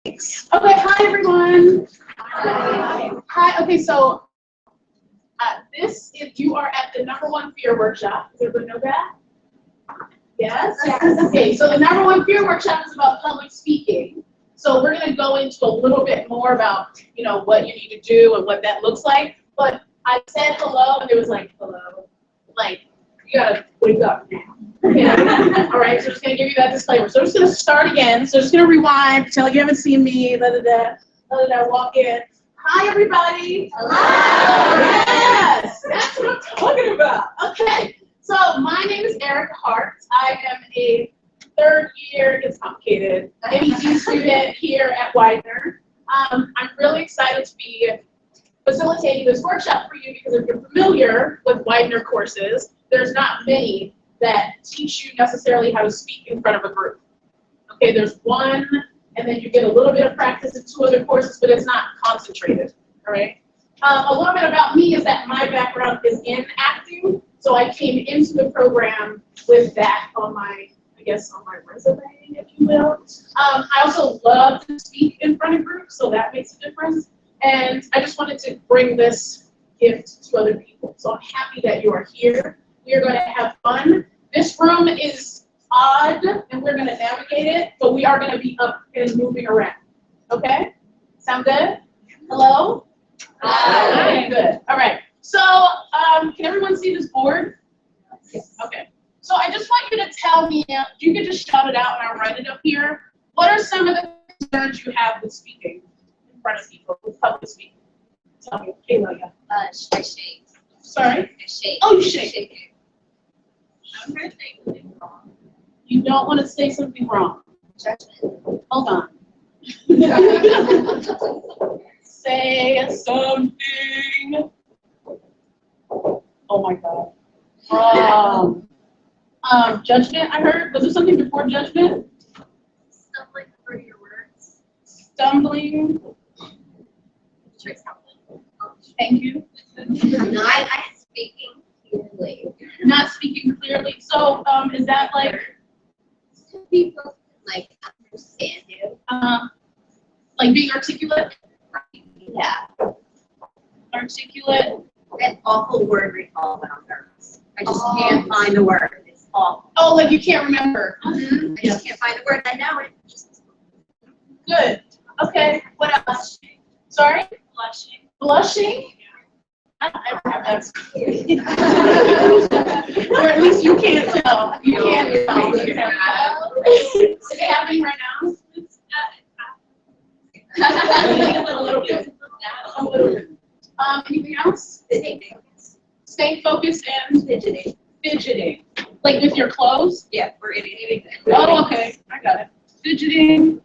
Okay, hi everyone. Hi. Okay, so this, if you are at the #1 Fear Workshop, does everybody know that? Yes? Okay, so the #1 Fear Workshop is about public speaking. So we're going to go into a little bit more about, what you need to do and what that looks like. But I said hello, and it was like, hello. Like, you got to wake up now. Okay? All right, so just going to give you that disclaimer. So I'm just going to start again. So just going to rewind, pretend like you haven't seen me, walk in. Hi, everybody. Hello. Yes, that's what I'm talking about. Okay, so my name is Erica Hart. I am a third year, it's complicated, MET student here at Widener. I'm really excited to be facilitating this workshop for you because if you're familiar with Widener courses, there's not many that teach you necessarily how to speak in front of a group. Okay, there's one, and then you get a little bit of practice in 2 other courses, but it's not concentrated, all right? A little bit about me is that my background is in acting, so I came into the program with that on my resume, if you will. I also love to speak in front of groups, so that makes a difference. And I just wanted to bring this gift to other people. So I'm happy that you are here. We are going to have fun. This room is odd, and we're going to navigate it, but we are going to be up and moving around. Okay? Sound good? Hello? Hi. Good. All right. So can everyone see this board? Yes. Okay. So I just want you to tell me, you can just shout it out and I'll write it up here. What are some of the concerns you have with speaking in front of people, with public speaking? Tell me, Kayla. I shake. Sorry? I shake. Oh, you shake. I'm going to say something wrong. You don't want to say something wrong. Judgment. Hold on. Say something. Oh my God. Judgment, I heard. Was there something before judgment? Stumbling over your words. Stumbling. Try something. Thank you. Not speaking clearly. Not speaking clearly. So, is that like? Some people understand you. Like being articulate? Yeah. Articulate. That awful word recall when I'm nervous. I just can't find the word. It's awful. Oh, like you can't remember. I just can't find the word. I know it. Good. Okay. What else? Sorry? Blushing. Blushing? I don't have that. Or at least you can't tell. You can't tell. Is it happening right now? A little bit. A little bit. Anything else? Staying focused and fidgeting. Like with your clothes? Yeah, we're eating. Oh, okay. I got it. Fidgeting,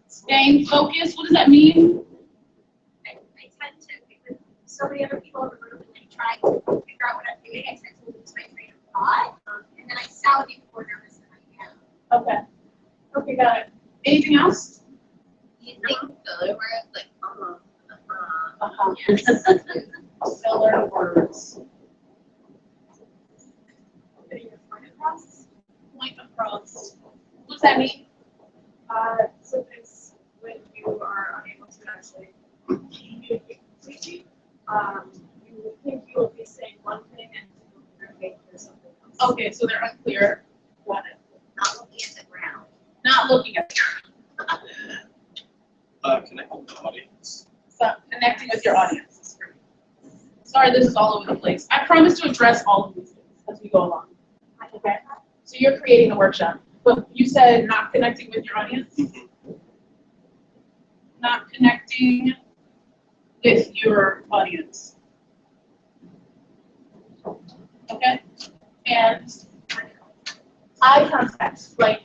staying focused. What does that mean? I tend to, because so many other people in the room, and they try to figure out what I'm doing, I tend to lose my train of thought, and then I sound even more nervous than I am. Okay. Okay, got it. Anything else? You think filler words like Filler words. Point across. What does that mean? Sometimes when you are unable to actually communicate completely, you think you will be saying one thing and you're making something else. Okay, so they're unclear. Got it. not looking at the ground. Not looking at Connecting with the audience. so connecting with your audience. Sorry, this is all over the place. I promise to address all of these things as we go along. Okay? So you're creating the workshop. But you said not connecting with your audience? Not connecting with your audience. Okay? And eye contact. Like,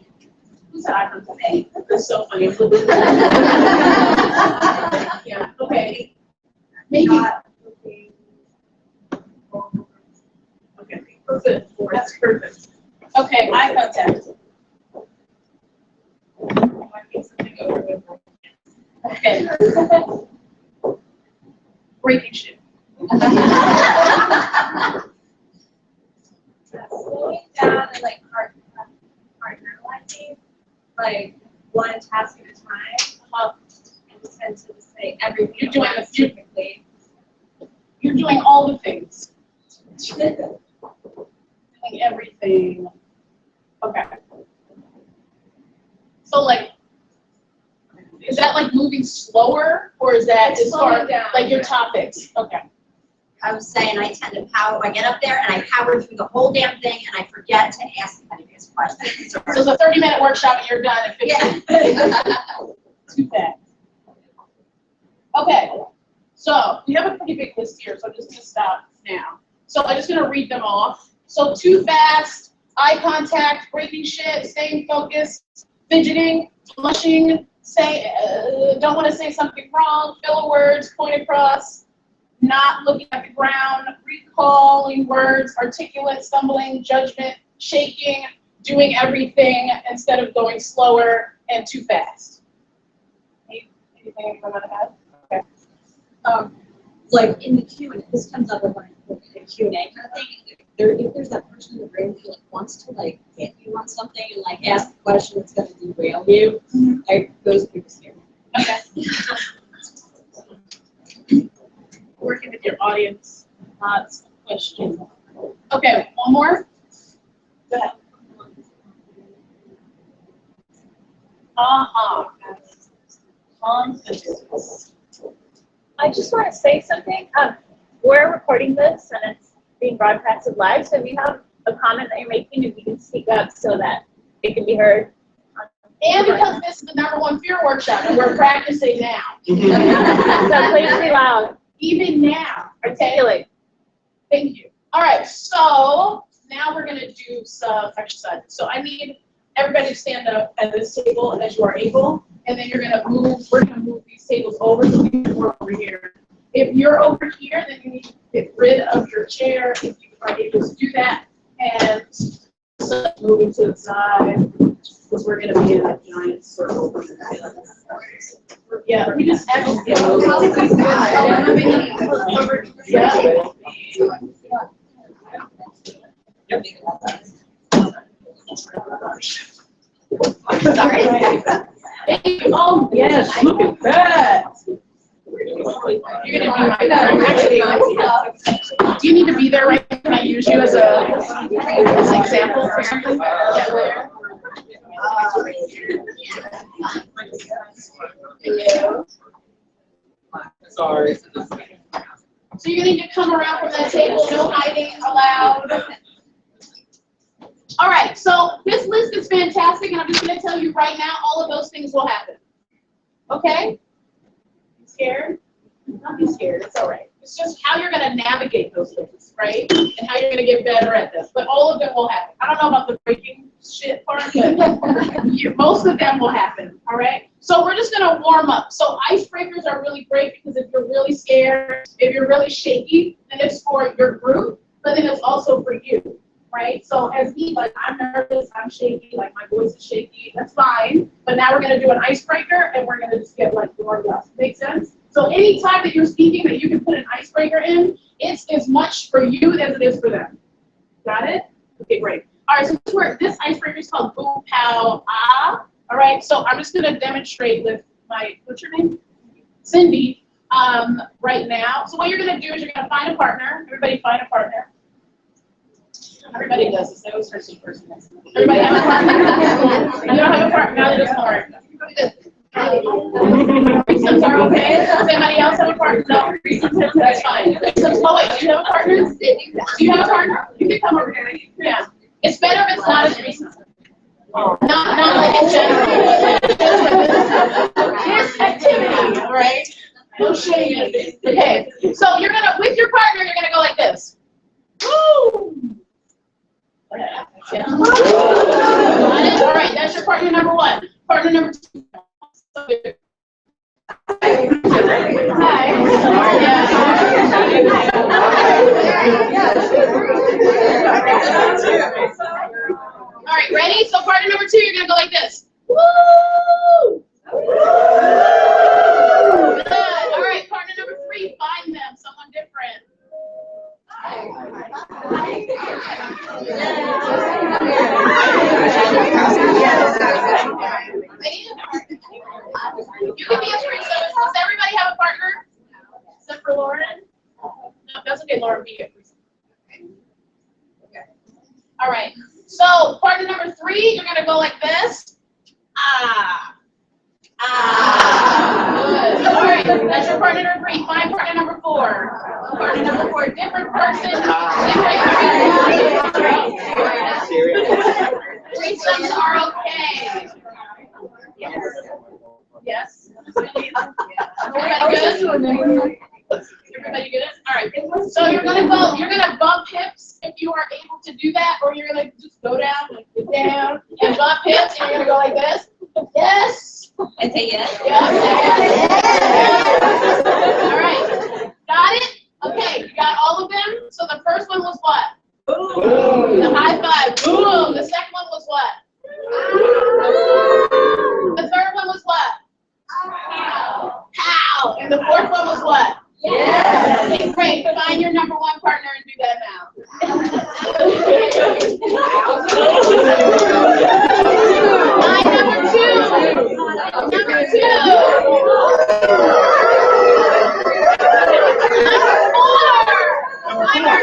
who said eye contact? Hey, that's so funny. Yeah, okay. Maybe. Not looking. Okay, perfect. That's perfect. Okay, eye contact. Okay. Breaking shit. Slowing down and partnerizing, like one task at a time. tend to say everything. You're doing at once, a few- typically. You're doing all the things. Doing everything. Okay. So like, is that like moving slower, or is that It's as far slowing down. like your topics? Okay. I was saying I tend to power, I get up there and I power through the whole damn thing and I forget to ask anybody's questions. So it's a 30-minute workshop and you're done in 15 Yeah. Too fast. Okay, so we have a pretty big list here, so I'm just gonna stop now. So I'm just gonna read them off. So too fast, eye contact, breaking shit, staying focused, fidgeting, flushing, don't want to say something wrong, filler words, point across, not looking at the ground, recalling words, articulate, stumbling, judgment, shaking, doing everything instead of going slower, and too fast. Anything anyone want to add? Okay. Like in the Q&A, this comes up in like the Q&A kind of thing. If there's that person in the room who like wants to like get you on something and like ask a question that's gonna derail you, like those people scare me. Okay. Working with your audience, lots of questions. Okay, one more. Go ahead. Confidence. I just want to say something. We're recording this and it's being broadcasted live, so if you have a comment that you're making, if you can speak up so that it can be heard. And because this is the #1 fear workshop and we're practicing now. So please be loud. Even now. Okay. Articulate. Thank you. All right, so now we're going to do some exercises. So I need everybody to stand up at this table as you are able, and then we're going to move these tables over so we can work over here. If you're over here, then you need to get rid of your chair if you are able to do that, and so moving to the side, because we're going to be in a giant circle. Yeah, we just exhale. Sorry. Oh, yes, look at that. You're gonna be do you need to be there right? Can I use you as an example for something? Sorry. So you're gonna need to come around from that table, no hiding allowed. All right, so this list is fantastic, and I'm just gonna tell you right now, all of those things will happen. Okay? Scared? Don't be scared, it's all right. It's just how you're gonna navigate those things, right? And how you're gonna get better at this. But all of them will happen. I don't know about the breaking shit part, but most of them will happen, all right? So we're just gonna warm up. So icebreakers are really great because if you're really scared, if you're really shaky, then it's for your group, but then it's also for you, right? So as me, like I'm nervous, I'm shaky, like my voice is shaky, that's fine. But now we're gonna do an icebreaker and we're gonna just get like warmed up. Make sense? So any time that you're speaking that you can put an icebreaker in, it's as much for you as it is for them. Got it? Okay, great. All right, so this icebreaker is called Boom Pow Ah. All right, so I'm just gonna demonstrate with what's your name? Cindy, right now. So what you're gonna do is you're gonna find a partner. Everybody find a partner. Everybody does this. They always start with person. Everybody have a partner? You don't have a partner, now they're just hard. Threesomes are okay. Does anybody else have a partner? No, threesomes, that's fine. Threesomes, oh wait, do you have a partner? Do you have a partner? You can come over here. Yeah. It's better if it's not a threesome. Not like in general. This activity, all right? No shame. Okay. So you're gonna, with your partner, you're gonna go like this. Woo! Yeah. All right, that's your partner number 1. Partner number 2. Hi. All right, ready? So partner number 2, you're gonna go like this. Woo! Good. All right, partner number 3, find them, someone different. You can be a threesome. Does everybody have a partner? Except for Lauren? No, that's okay, Lauren, be it. All right, so partner number 3, you're gonna go like this. Ah. Good. All right, that's your partner number 3. Find partner number 4. Partner number 4, different person, different. Threesomes are okay. Yes. Everybody good? Everybody good? All right. So you're gonna bump hips if you are able to do that, or you're gonna just go down, like get down, and bump hips, and you're gonna go like this. Yes. And say yes. Yes. All right. Got it? Okay. You got all of them. So the first one was what? Boom. The high five. Boom. The second one was what? The third one was what? Pow. Pow. And the fourth one was what? Yes. Okay, great. Find your number 1 partner and do that now. Find number 2. Number 2. Number 4. Find your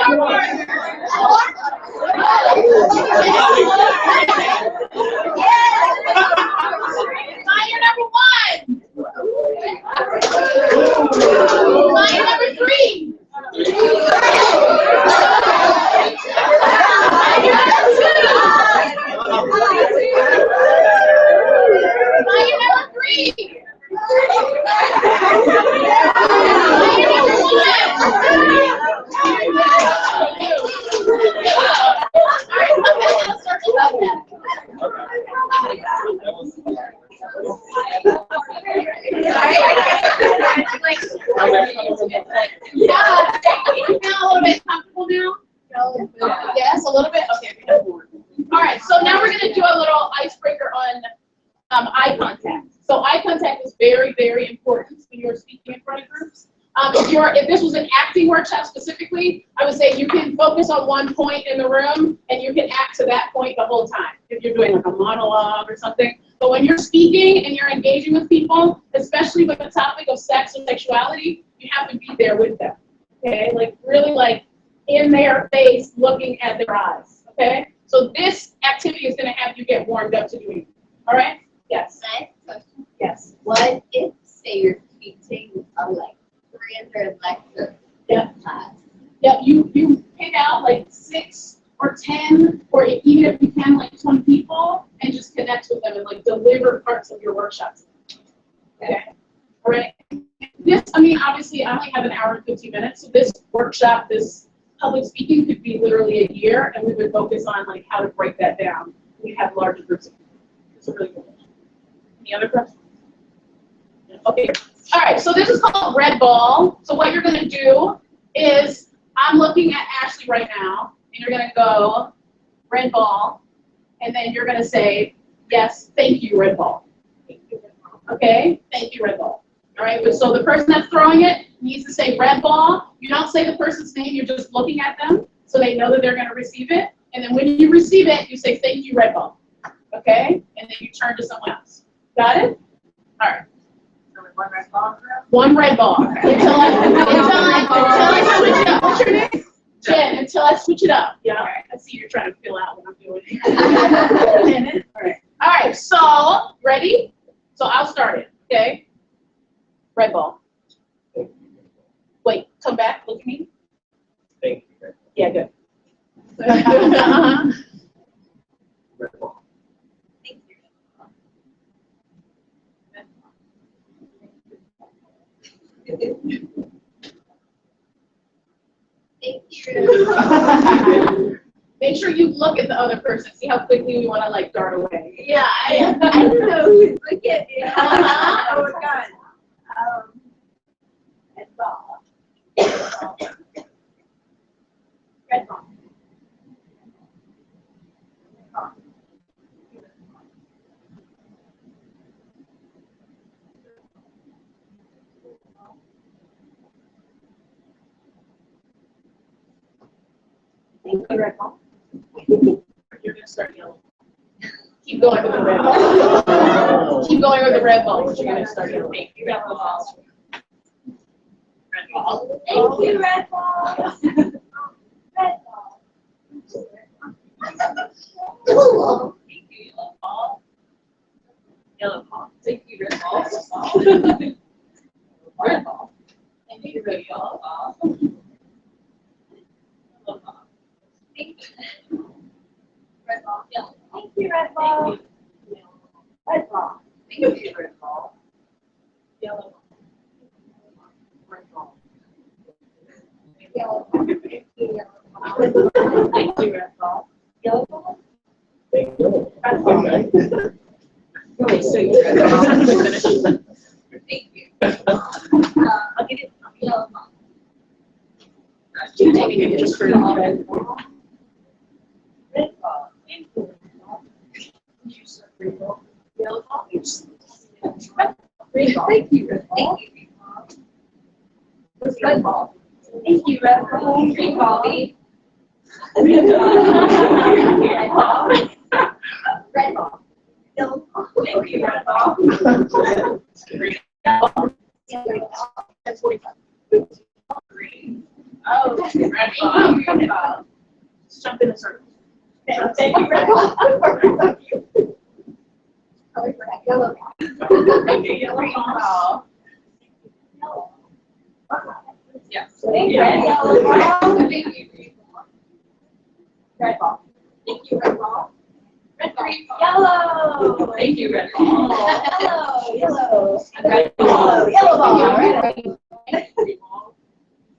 number 4 Find your number 1. Find your number 3. Find your number 2. Find your number 3. Find your number 1. All right, let's circle up then. Yeah, you feel a little bit comfortable now? Yes, a little bit? Okay. All right, so now we're going to do a little icebreaker on eye contact. So eye contact is very, very important when you're speaking in front of groups. If this was an acting workshop specifically, I would say you can focus on one point in the room and you can act to that point the whole time if you're doing like a monologue or something. But when you're speaking and you're engaging with people, especially with the topic of sex and sexuality, you have to be there with them. Okay, like really like in their face, looking at their eyes. Okay, so this activity is going to have you get warmed up to doing it. All right? Yes. Yes. What if, say, you're teaching a like 300 lecture class? Yep, you pick out like 6 or 10, or even if you can, like 20 people, and just connect with them and like deliver parts of your workshops. Okay. All right. This, I mean, obviously, I only have an hour and 15 minutes, so this workshop, this public speaking, could be literally a year, and we would focus on like how to break that down. We have larger groups of people. It's a really good one. Any other questions? Okay. All right. So this is called red ball. So what you're going to do is, I'm looking at Ashley right now, and you're going to go red ball, and then you're going to say, yes, thank you, red ball. Okay? Thank you, red ball. All right? So the person that's throwing it needs to say red ball. You don't say the person's name, you're just looking at them, so they know that they're going to receive it. And then when you receive it, you say, thank you, red ball. Okay? And then you turn to someone else. Got it? All right. One red ball. Until I switch it up. What's your name? Jen, until I switch it up. Yeah, all right. I see you're trying to fill out what I'm doing. All right. All right, so ready? So I'll start it, okay? Red ball. Wait, come back, look at me. Thank you. Yeah, good. Red ball. Thank you. Make sure you look at the other person. See how quickly we want to like dart away. Yeah, I don't know who's looking at me. Oh my God. Red ball. Red ball. Thank you, red ball. You're gonna start yelling. Keep going with the red ball. Keep going with the red balls. You're gonna start your pink. Red ball. Red ball. Thank you, Red Ball. Red Ball. Yellow ball. Yellow ball. Thank you, red ball. Red ball. Thank you, red ball. Yellow ball. Thank you. Red Ball. Yellow. Thank you, Red Ball. Red Ball. Thank you, red ball. Yellow ball. Red ball. Yellow Ball. Thank you, Yellow Ball. Thank you, red ball. Yellow ball. Thank you. Red ball. Okay, so you red ball. Thank you. I'll give you yellow ball. Do you take it just for red ball? Red ball. Thank you, red ball. Green ball. Yellow ball. Green ball. Thank you, red ball. Thank you, Red ball. Thank you, Red Ball. Green Ball. Red ball. Red Ball. Yellow Ball. Thank you, red ball. Green ball. Yellow Ball. That's 45. Green. Oh, red ball. Red Ball. Just jump in a circle. Thank you, Red Ball. Color for that. Yellow Ball. Thank you, yellow Green ball. Ball. Yes. Thank you, Red Yellow Ball. Thank you, Green Ball. Red Ball. Thank you, Red Ball. Red Ball. Yellow. Thank you, red ball. Yellow. Red ball. Yellow ball. Red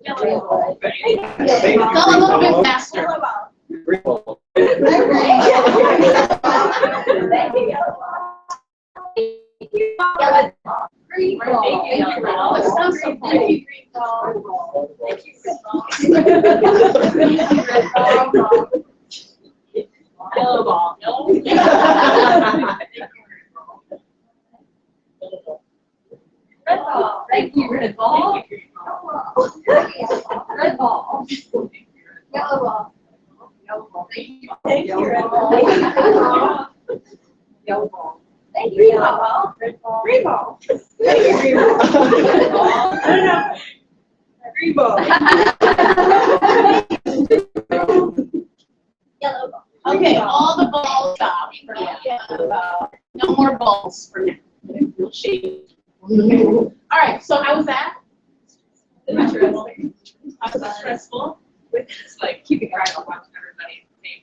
Yellow ball. Thank Go a little bit faster. Yellow ball. Green ball. Thank you, yellow ball. Yellow ball. Green ball. Thank you, yellow ball. It sounds so Thank pretty. you, green ball. Thank you, red ball. Red ball. Yellow ball. Yellow. Red ball. Thank you, red ball. Red ball. Yellow ball. Yellow ball. Thank you, red ball. Yellow ball. Thank you, yellow ball. Red ball. Green ball. Thank you, green ball. Red ball. Green ball. Yellow ball. Okay, all the balls stop for now. No more balls for now. No shade. All right, so how was that? Interesting. Was it stressful? It's like keeping track of everybody at the same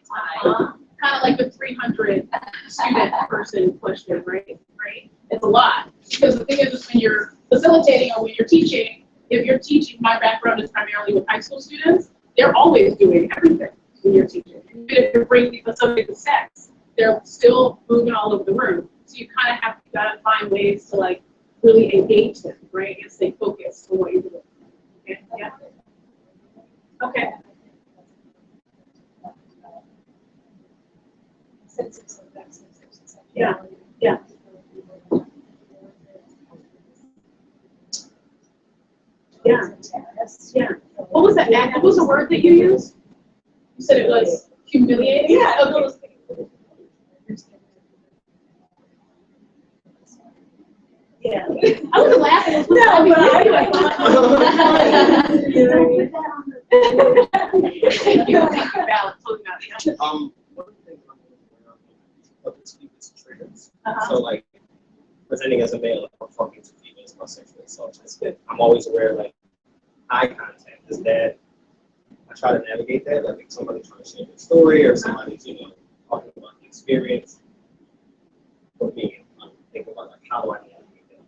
time. Kind of like the 300 student person question, right? Right? It's a lot. Because the thing is when you're facilitating or when you're teaching, if you're teaching, my background is primarily with high school students, they're always doing everything when you're teaching. Even if you're bringing the subject of sex, they're still moving all over the room. So you kind of have to gotta find ways to like really engage them, right? And stay focused on what you're doing. Okay? Yeah. Okay. Yeah. Yeah. Yeah. Yeah. What was that? What was the word that you used? You said it was humiliating? Yeah. Okay. Yeah. I was laughing. It was No, but Thank you. Thank you, Val. Totally got it. One of the things I'm aware of is people's triggers. Uh-huh. So like presenting as a male, like, I'm fucking to females about sexual assault. I'm always aware like eye contact is that I try to navigate that. Like if somebody's trying to share their story or somebody's, talking about the experience. For me, I'm thinking about like how do I navigate that?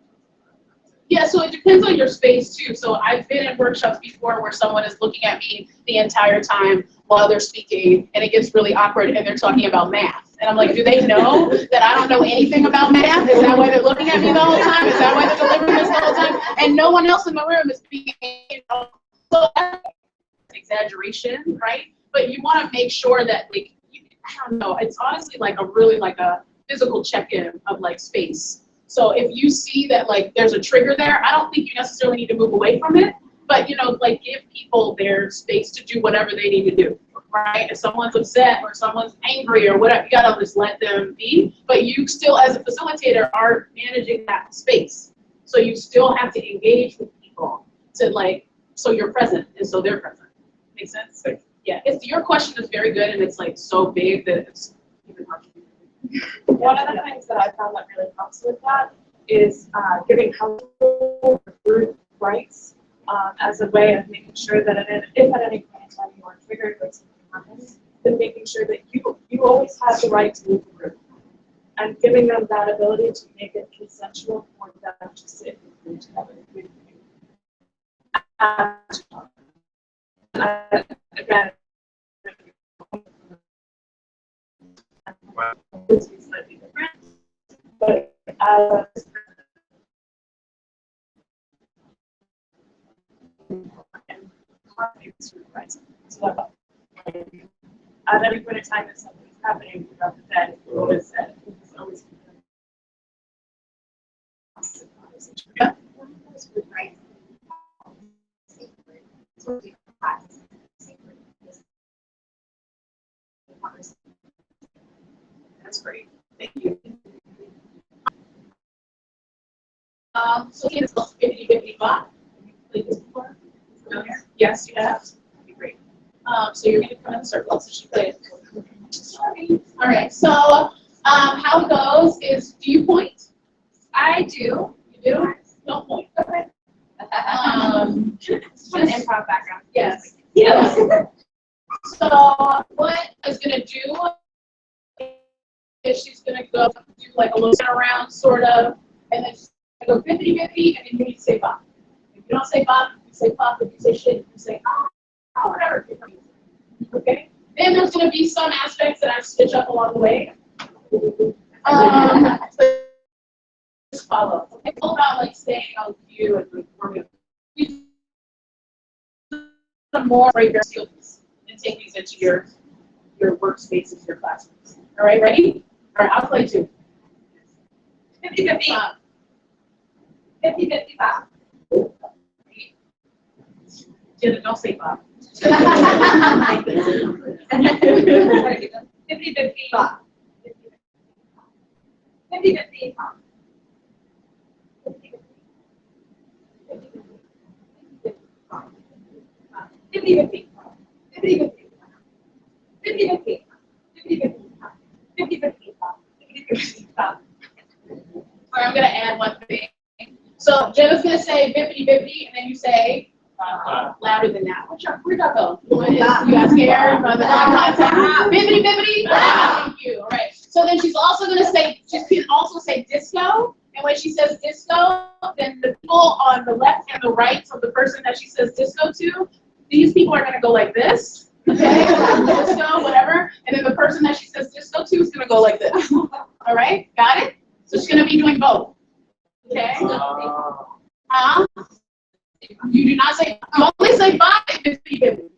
Yeah, so it depends on your space too. So I've been in workshops before where someone is looking at me the entire time while they're speaking, and it gets really awkward, and they're talking about math. And I'm like, do they know that I don't know anything about math? Is that why they're looking at me the whole time? Is that why they're delivering this the whole time? And no one else in the room is being, so that's exaggeration, right? But you want to make sure that, like, I don't know, it's honestly like a really like a physical check-in of like space. So if you see that like there's a trigger there, I don't think you necessarily need to move away from it, but like give people their space to do whatever they need to do. right? If someone's upset or someone's angry or whatever, you gotta just let them be. But you still, as a facilitator, are managing that space. So you still have to engage with people to like, so you're present and so they're present. Make sense? Yeah, your question is very good and it's like so big that it's even hard to do. One of the things that I found that really helps with that is giving helpful group rights as a way of making sure that if at any point in time you are triggered or something happens, then making sure that you always have the right to leave the group. And giving them that ability to make it consensual for them to sit in the group together with you. Again, it's slightly different, but so that at every point in time that something's happening throughout the day, you always said it's always Yeah. That's great. Thank you. So it's called 50-50 bot. Have you played this before? Familiar? Yes, you have. Okay, great. So you're going to come in the circle so she plays. Sorry. All right. So how it goes is, do you point? I do. You do? Don't point. Okay. Just an improv background. Yes. Yeah. So what is going to do is she's going to go do like a little spin around, sort of, and then she's going to go 50-50, and then you need to say Bob. If you don't say Bob, you say Bob. If you say shit, you say whatever. Okay? Then there's going to be some aspects that I stitch up along the way. So just follow. Okay? It's all about like staying on cue and like warming up. Some more breaker skills and take these into your workspaces, your classrooms. All right, ready? All right, I'll play two. 50-50. 50-50 Bob. Jenna, don't say Bob. 50-50 Bob. 50-50 Bob. 50-50. 50-50. 50-50. 50-50. All right, I'm gonna add one thing. So Jenna's gonna say 50-50, and then you say louder than that. Where'd that go? You got scared by the eye contact? 50-50. Thank you. All right. So then she's also gonna say, she can also say disco. And when she says disco, then the people on the left and the right, so the person that she says disco to, these people are gonna go like this. Okay, disco, whatever. And then the person that she says disco to is gonna go like this. All right, got it? So she's gonna be doing both. Okay. You do not say. You only say bye if it's 50-50.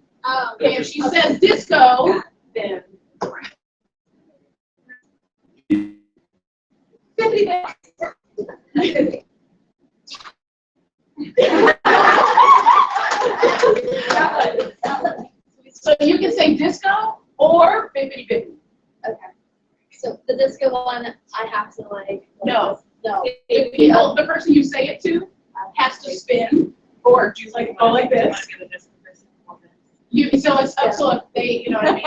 Okay, if she says disco, then 50-50. So you can say disco or 50-50. Okay. So the disco one, I have to like. No. No. If people, the person you say it to has to spin or do like go like this. You so it's up so if they, you know what I mean?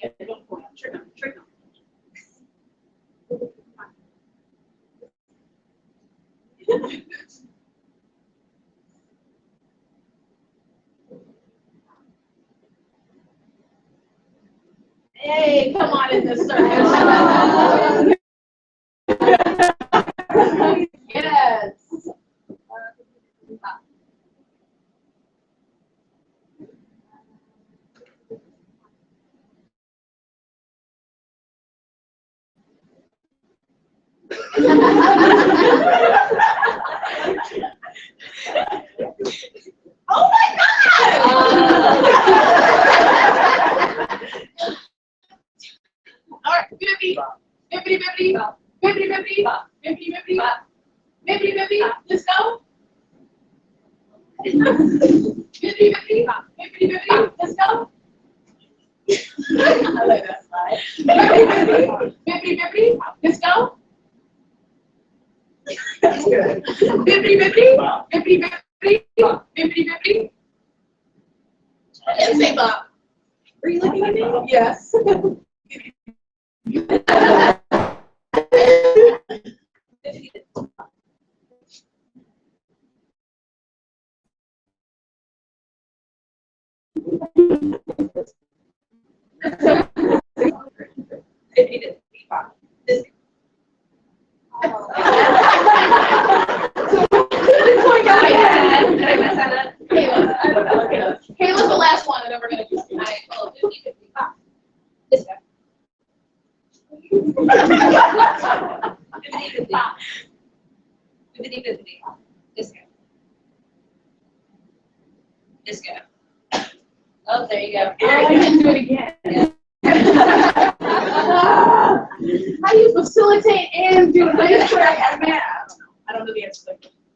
Yeah, don't point. Trick them. come on in this circle. Yes. Oh my God! All right, bippity, bippity, bippity, bippity, bippity, bippity, bippity, bippity, bippity, let's go. Bippity, bippity, bippity, bippity, let's go. I like that slide. Bippity, bippity, bippity, bippity, let's go. That's good. Bippity, bippity, bippity, bippity, bippity, bippity. I didn't say Bob. Were you looking at me? Yes. Kayla's the last one, and then we're gonna do tonight. This guy. This guy. This guy. Oh, there you go. Oh, I didn't do it again. How do you facilitate and do this? I don't know the answer.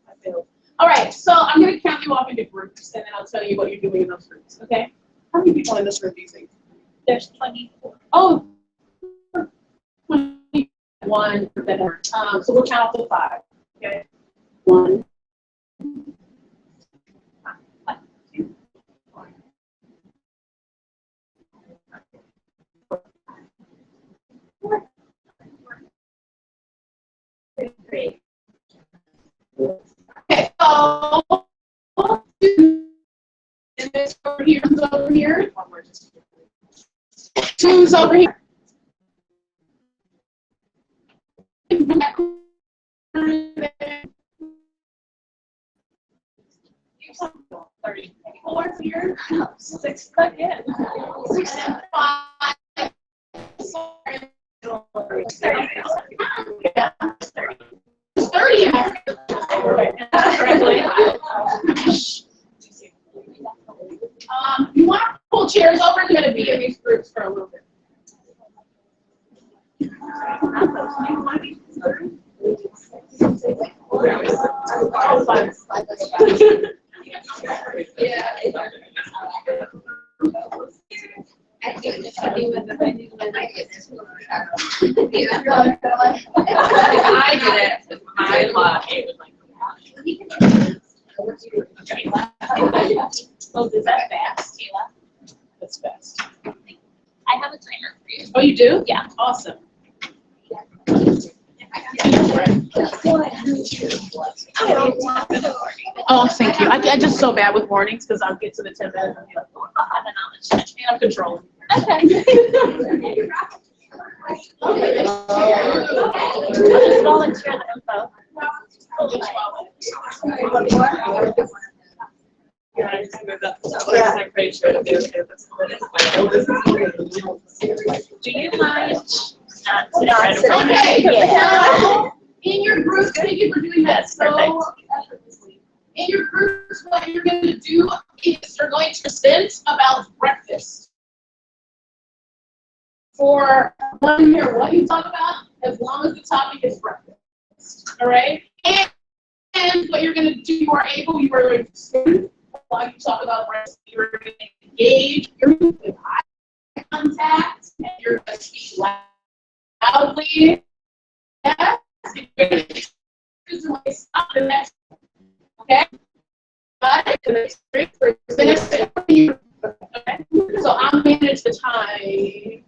I failed. All right, so I'm going to count you off into groups, and then I'll tell you what you're doing in those groups, okay? How many people in this group do you think? There's 24. Oh, 21. So we'll count to 5. Okay. 1. Okay, so and this over here, over here. Two's over here. Four here. 6 stuck in. 6 and 5. Yeah. 30. You want to pull chairs over? You're going to be in these groups for a little bit. I did it. I love it. Oh, is that fast, Kayla? That's fast. I have a timer for you. Oh, you do? Yeah. Awesome. Oh, thank you. I'm just so bad with warnings because I'll get to the 10 minutes and be like, oh, I have the knowledge. And I'm controlling. Okay. I'll just volunteer the info. Do you mind? Okay. Yeah. In your groups, thank you for doing that so effortlessly. In your groups, what you're going to do is you're going to present about breakfast. For one year, what you talk about, as long as the topic is breakfast. All right? And what you're going to do, you are going to sing while you talk about breakfast. You're going to engage, you're going to with eye contact, and you're going to speak loudly. Yes? You're going to stop the next. Okay? Got it? The next break for the next. Okay? So I'll manage the time.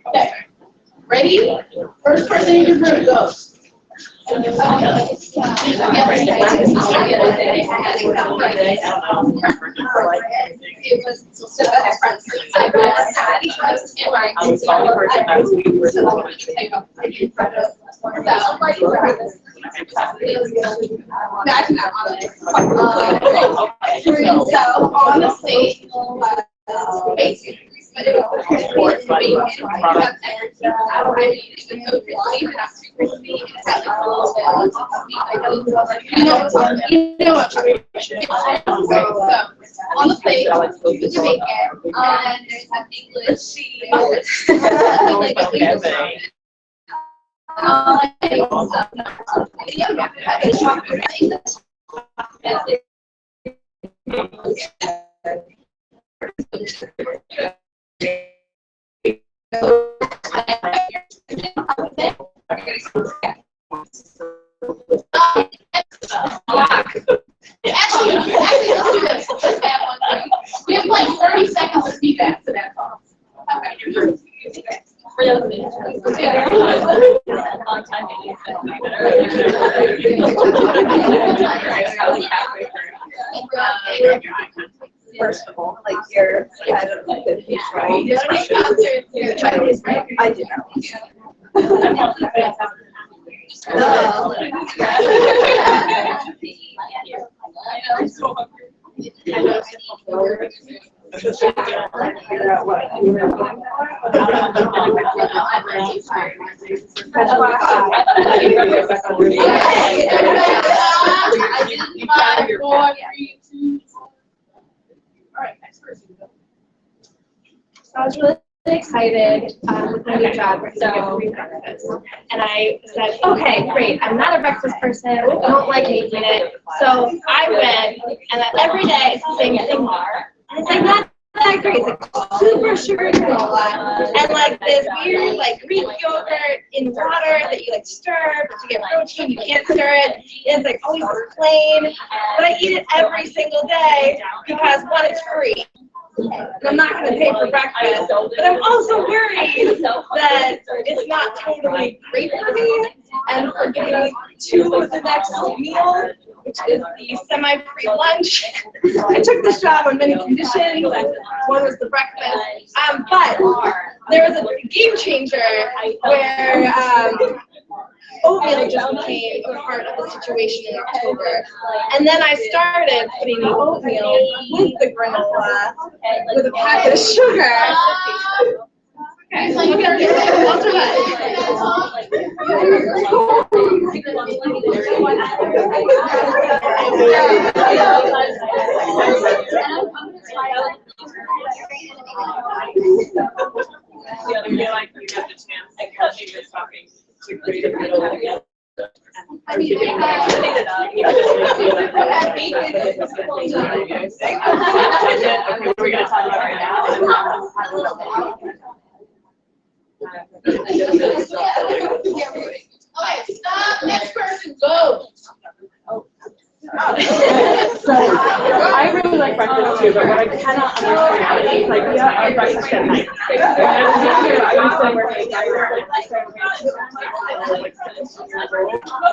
Okay. Ready? First person in your group goes. It was so best friends. I was imagine that so honestly, basically, but it was being I mean, it's so crispy, but not too crispy. It's got like a little bit of on the plate, you can make it, and there's an English Actually, we have like 30 seconds of feedback to that call. First of all, like you're kind of like the piece, right? I did not. I was really excited with my new job, so, and I said, okay, great, I'm not a breakfast person, I don't like making it, so I went, and every day it's the same thing, and it's like not that great, it's like super sugary granola, and like this weird like Greek yogurt in water that you like stir, but to get protein, you can't stir it, and it's like always plain, but I eat it every single day, because one, it's free. And I'm not going to pay for breakfast, but I'm also worried that it's not totally great for me, and for getting to the next meal, which is the semi-free lunch. I took this job on many conditions. One was the breakfast, but there was a game changer where oatmeal just became a part of the situation in October. And then I started putting the oatmeal with the granola with a packet of sugar. Okay, so you can that's I mean, we're gonna talk about right now. Okay, stop, next person, go. So I really like breakfast too, but what I cannot understand is the idea of breakfast at night.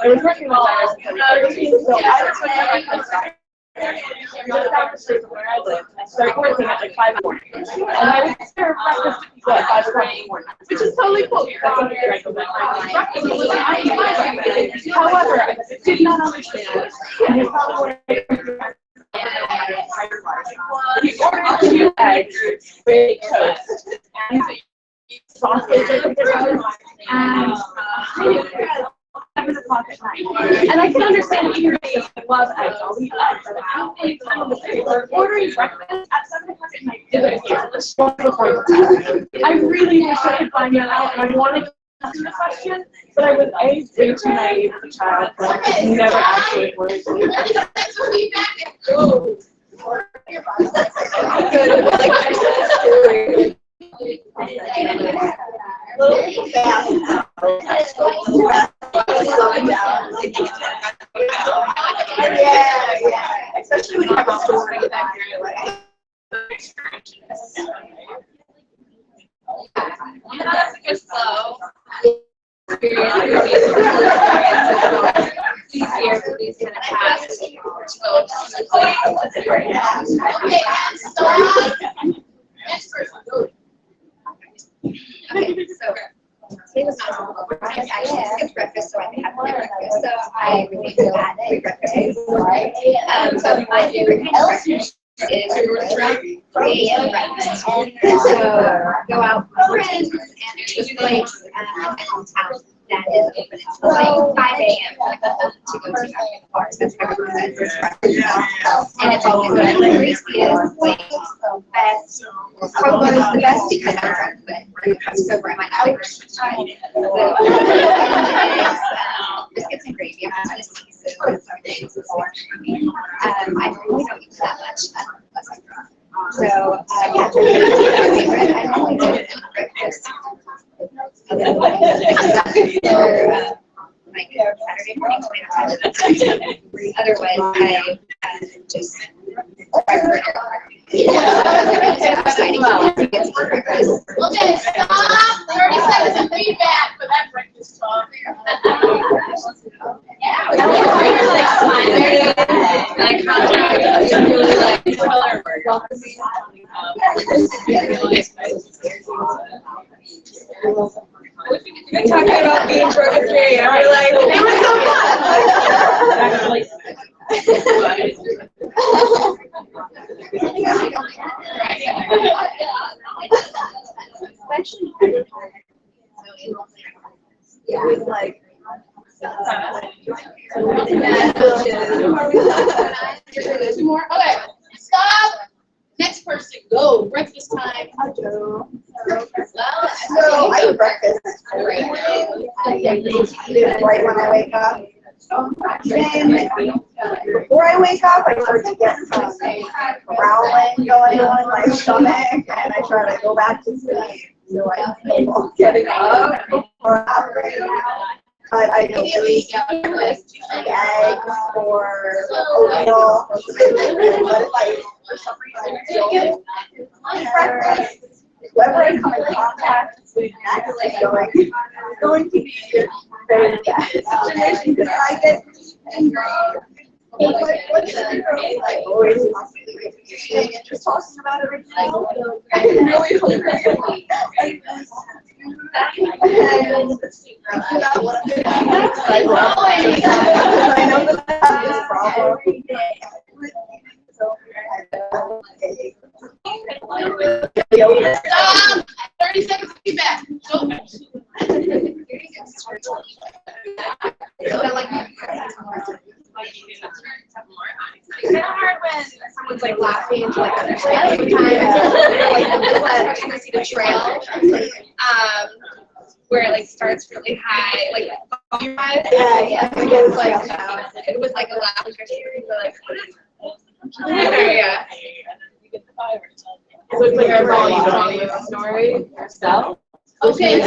I was working while I was so I was with my breakfast diet. Where I live, I started working at like 5 in the morning, and I would serve breakfast to people at 5 o'clock in the morning, which is totally cool. That's something I go back to. However, I did not understand. And you probably you order 2 eggs, baked toast, and sausage and 7 o'clock at night. And I can understand if you're I love eggs, I'll eat eggs. But ordering breakfast at 7 o'clock at night I really wish I could find that out, and I wanted to answer the question, but I was way too naive as a child, but I never actually worried. Yeah. Especially when you have a story that you're like, that's a good flow. easier for these kind of tasks to go to Okay, and so, next person, go. Okay, so today was not I actually skipped breakfast, so I could have my breakfast. So I really feel bad for breakfast. So my favorite kind of breakfast is a breakfast. So go out with friends, and there's this place in my hometown that is open until like 5 a.m. to go to bars. That's my favorite breakfast. And it's always good. Like Gracious, like best. Probably the best because I'm drunk, but sober I might not be biscuits and gravy. I'm not just so it's everything. I really don't eat that much unless I'm drunk. So yeah, that's my favorite. I only do it for breakfast. Like Saturday morning, otherwise I just Okay, stop, 30 seconds of feedback for that breakfast talk. We're talking about being drug-free, and we're like, it was so Two more, okay, stop. Next person, go, breakfast time. So I eat breakfast every morning. I eat it right when I wake up. Then before I wake up, I start to get some growling going on in my stomach, and I try to go back to sleep. So I keep getting up before but I don't really eat eggs or oatmeal. But if I, for some reason, don't eat breakfast, whoever I come in contact with next is going to be very bad situation because I get angry. What's like always constantly and just talking about everything. I can really hilarious. I know that I have this problem. Stop, 30 seconds of feedback. Go. It's kind of hard when someone's like laughing to like understand sometimes, like see the trail, where it like starts really high, like volume wise. It was like a laugh, yeah. So it's like a volume story yourself. Okay.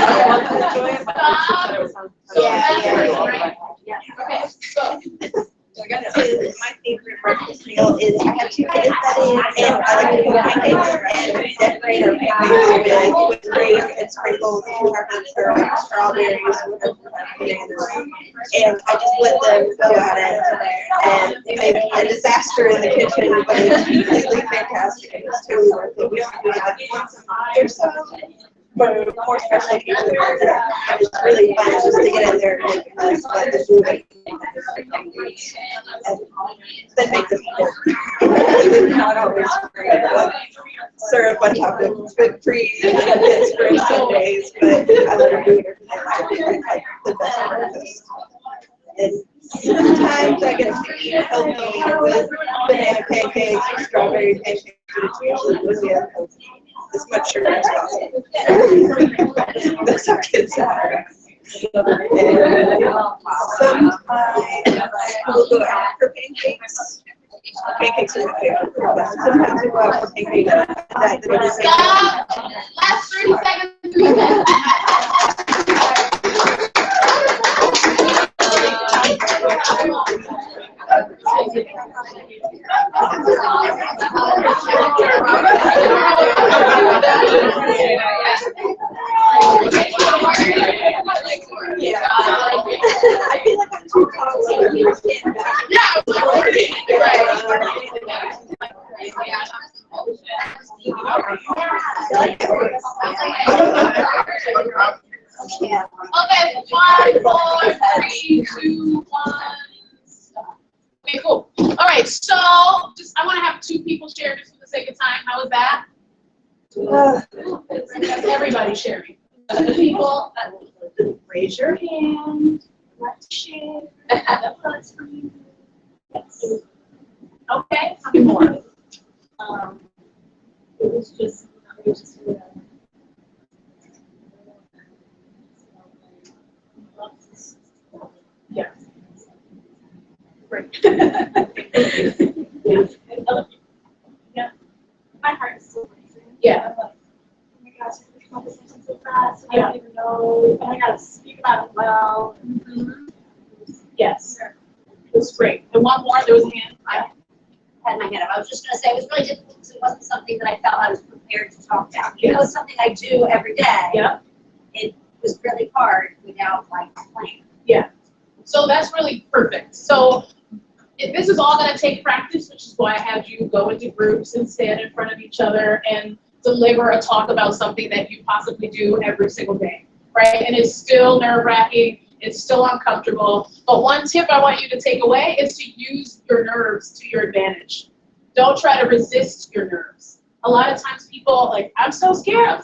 Okay, so my favorite breakfast meal is I have 2 kids and I like to do pancakes and decorate our pancakes with gravy and sprinkles and syrup, strawberries with bananas. And I just let them go at it. And it's a disaster in the kitchen, but it's completely fantastic. It's totally worth it. We used to do that once a month or so. For more special occasions, it's really fun just to get in there and make a mess, but the food that makes it it's not always great, but syrup on top of good free bits for Sundays, but I let her do it every night. It's like the best breakfast. And sometimes I get to eat healthy with banana pancakes or strawberry pancakes, but it's usually really unhealthy. As much sugar as possible. That's how kids are. And sometimes we'll go out for pancakes. Pancakes are my favorite. But sometimes we'll go out for pancakes. Stop. Last 30 seconds. Okay, 5, 4, 3, 2, 1. Okay, cool. All right, so just I want to have 2 people share just for the sake of time. How was that? Everybody sharing. People, raise your hand. Let's share. Okay, how many more? It was just Yeah. Great. Yeah. My heart is so racing. Yeah. I'm like, oh my gosh, this conversation's so fast. I don't even know. And I gotta speak about it well. Yes. It was great. And one more, there was a hand. Had my hand up. I was just gonna say, it was really difficult because it wasn't something that I felt I was prepared to talk about. You know, it's something I do every day. Yeah. It was really hard without like a plan. So that's really perfect. So this is all going to take practice, which is why I had you go into groups and stand in front of each other and deliver a talk about something that you possibly do every single day, right? And it's still nerve-wracking. It's still uncomfortable. But one tip I want you to take away is to use your nerves to your advantage. Don't try to resist your nerves. A lot of times people like, I'm so scared, I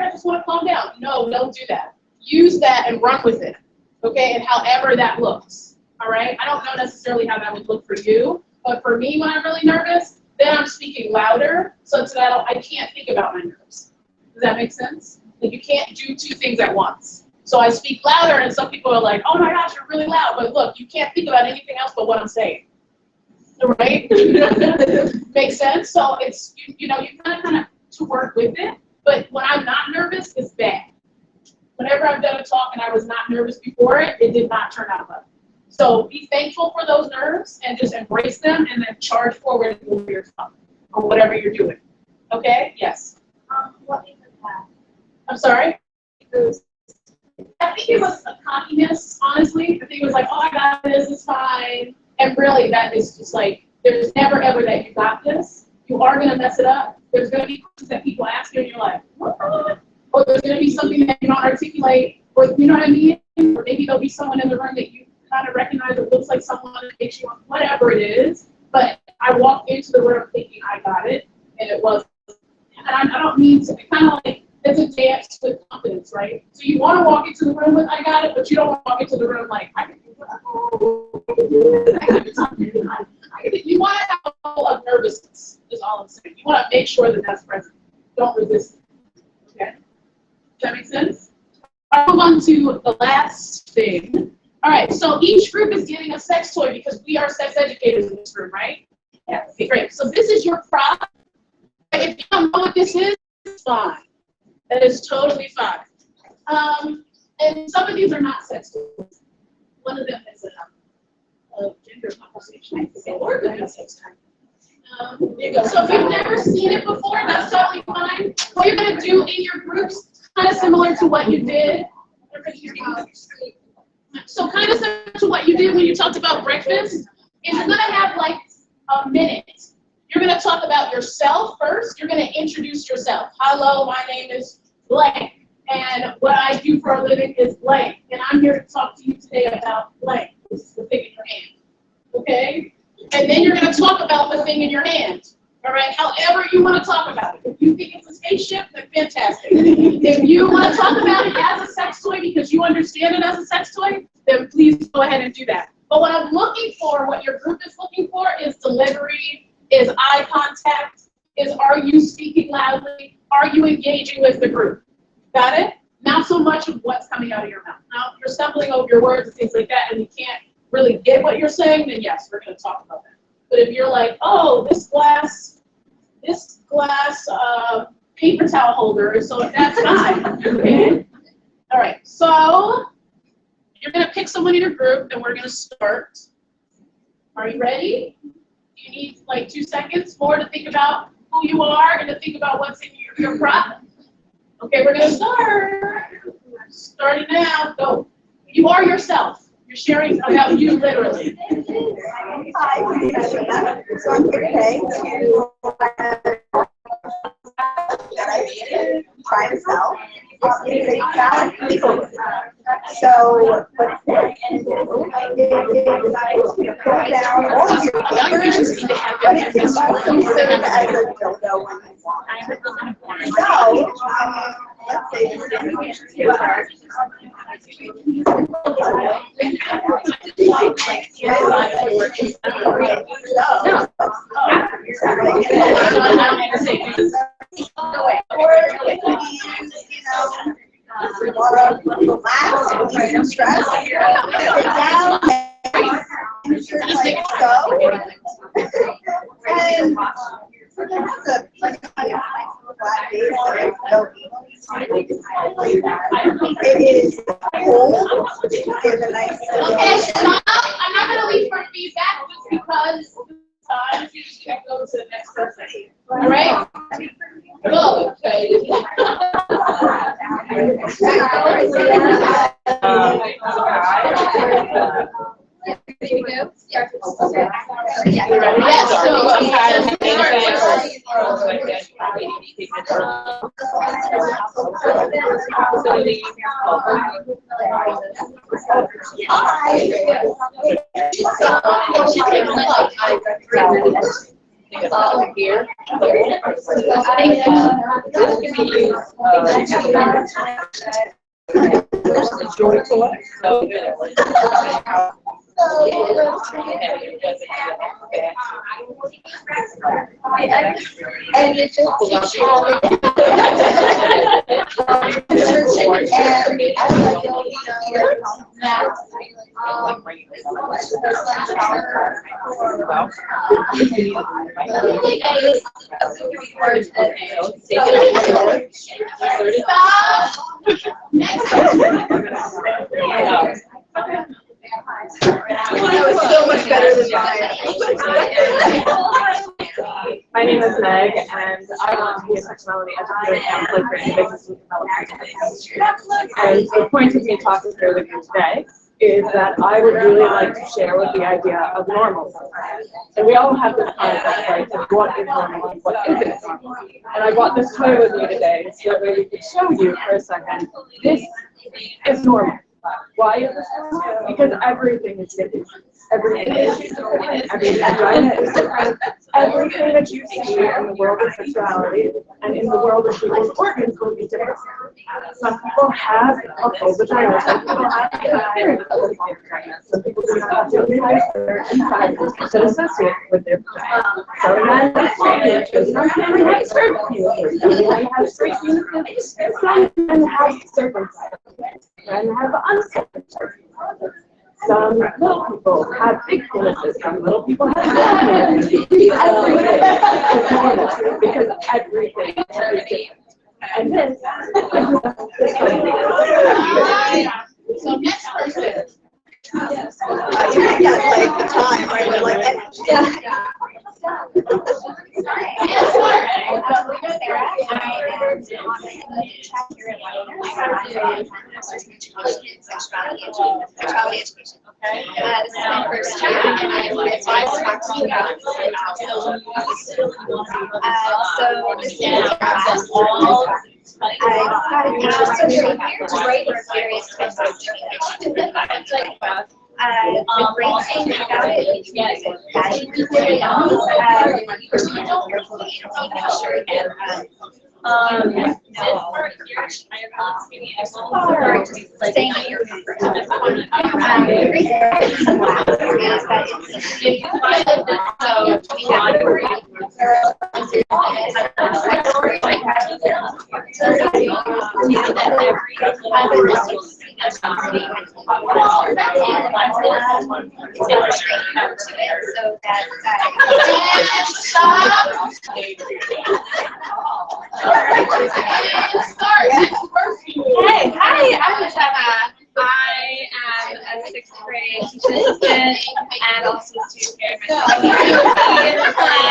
just want to calm down. No, don't do that. Use that and run with it, okay? And however that looks, all right? I don't know necessarily how that would look for you, but for me, when I'm really nervous, then I'm speaking louder so that I can't think about my nerves. Does that make sense? Like you can't do 2 things at once. So I speak louder and some people are like, oh my gosh, you're really loud. But look, you can't think about anything else but what I'm saying. Right? Makes sense? So it's, you know, you kind of to work with it. But when I'm not nervous, it's bad. Whenever I've done a talk and I was not nervous before it, it did not turn out well. So be thankful for those nerves and just embrace them and then charge forward and do your stuff or whatever you're doing. Okay? Yes. What made them laugh? I'm sorry? I think it was a cockiness, honestly. I think it was like, oh, I got this, it's fine. And really, that is just like, there's never ever that you got this. You are going to mess it up. There's going to be questions that people ask you and you're like, what? Or there's going to be something that you don't articulate, or you know what I mean? Or maybe there'll be someone in the room that you kind of recognize that looks like someone that makes you, whatever it is. But I walked into the room thinking I got it, and it wasn't. And I don't mean to, kind of like, it's a dance with confidence, right? So you want to walk into the room with I got it, but you don't want to walk into the room like, I can do that. You want to have a level of nervousness, is all I'm saying. You want to make sure that that's present. Don't resist it. Okay? Does that make sense? I'll move on to the last thing. All right, so each group is getting a sex toy because we are sex educators in this room, right? Yeah. Okay, great. So this is your prop. If you don't know what this is, it's fine. That is totally fine. And some of these are not sex toys. One of them is a gender conversation. Or good at sex time. There you go. So if you've never seen it before, that's totally fine. What you're going to do in your groups, kind of similar to what you did. So kind of similar to what you did when you talked about breakfast, is you're going to have like a minute. You're going to talk about yourself first. You're going to introduce yourself. Hello, my name is blank, and what I do for a living is blank, and I'm here to talk to you today about blank. This is the thing in your hand, okay? And then you're going to talk about the thing in your hand, all right? However you want to talk about it. If you think it's a spaceship, then fantastic. If you want to talk about it as a sex toy because you understand it as a sex toy, then please go ahead and do that. But what I'm looking for, what your group is looking for, is delivery, is eye contact, is are you speaking loudly, are you engaging with the group? Got it? Not so much of what's coming out of your mouth. Now, if you're stumbling over your words and things like that and you can't really get what you're saying, then yes, we're going to talk about that. But if you're like, oh, this glass paper towel holder, so that's fine, okay? All right, so you're going to pick someone in your group and we're going to start. Are you ready? You need like 2 seconds more to think about who you are and to think about what's in your prop. Okay, we're going to start. Starting now. Go. You are yourself. You're sharing about you literally. So I'm here today to try to sell. So what it's pull down all of your papers, but it's also served as a dildo when you want. So, let's say this stress, sit down, and just like so. And it is cold, give a nice. Okay, stop. I'm not gonna leave for feedback just because you can go to the next person. All right? Go. Yes, so I'm here. And it's just It was so much better than mine. My name is Meg, and I want to be a sexuality educator and counselor for individuals with developmental. And the point of me talking through with you today is that I would really like to share with the idea of normal. And we all have this concept, right, of what is normal and what isn't normal. And I brought this toy with me today so that way we could show you for a second, this is normal. Why is this normal? Because everything is different. Everything is different. Every vagina is different. Everything that you see in the world of sexuality and in the world of people's organs will be different. Some people have a full vagina. Some people have a very full vagina. Some people do not have the inside that associate with their vagina. So men have straight penises. Some men have straight penises. Some men have straight penises. Some men have circumcised. Men have uncircumcised. Some little people have big penises. Some little people have small penises. Because everything is different. And this So next person. You got like the time, right? Like, This is my first year, and I wanted to talk to you about so this is all. I've got an interesting shape here to write various types of the great thing about it is that as you keep it young, making sure that staying in your comfort. The reason is that Hey, hi, I'm Jenna. I am a 6th grade teaching assistant and also student care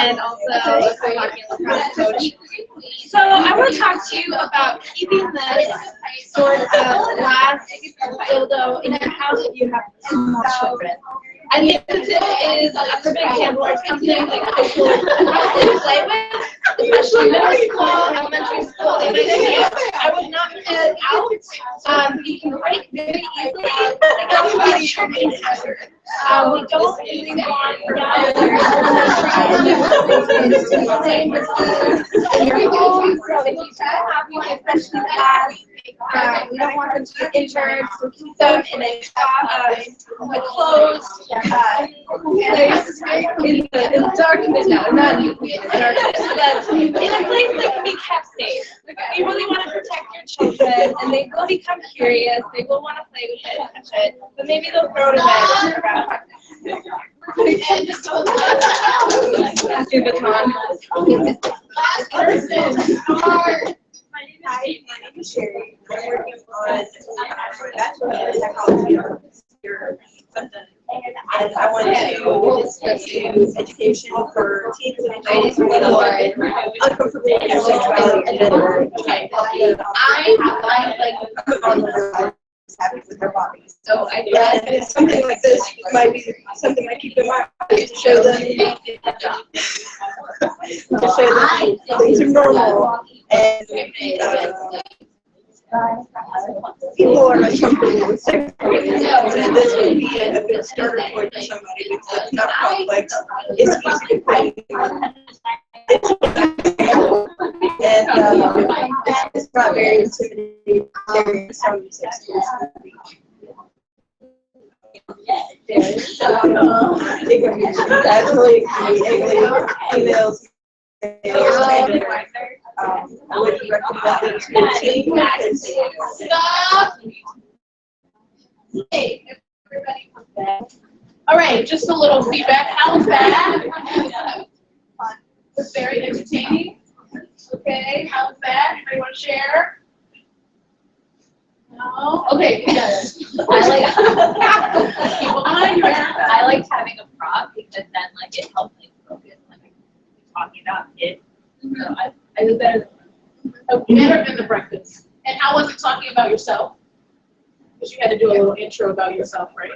and also a hockey and lacrosse coach. So I want to talk to you about keeping this sort of last dildo in your house if you have small children. I think that this is a big example of something that people constantly play with, especially middle school, elementary school. And I would not put it out. You can break very easily. That's why it's tripping hazard. We don't really want in your home. So if you try to have one, especially class, we don't want them to get injured. So keep them in a closed place in the darkness. No, not in the darkness, but in a place that can be kept safe. You really want to protect your children, and they will become curious. They will want to play with it and touch it, but maybe they'll throw it away. Do the baton. Last person. My name is Sherry. I'm working on bachelor in psychology and I want to pursue education for teens and adults who are uncomfortable with their sexuality and happy with their bodies. So I guess something like this might be something I keep in mind to show them things are normal and people are uncomfortable with sex, and this would be a good starter point for somebody because it's not complex. It's easy to play. And it's not very intimidating. Actually, females. I would recommend it to the team. Stop. Hey, everybody come back. All right, just a little feedback. How was that? It was very entertaining. Okay, how was that? Anybody want to share? No? Okay, yes. I liked having a prop because then like it helped me focus when I'm talking about it. So I was better Better than the breakfast. And how was it talking about yourself? Because you had to do a little intro about yourself, right?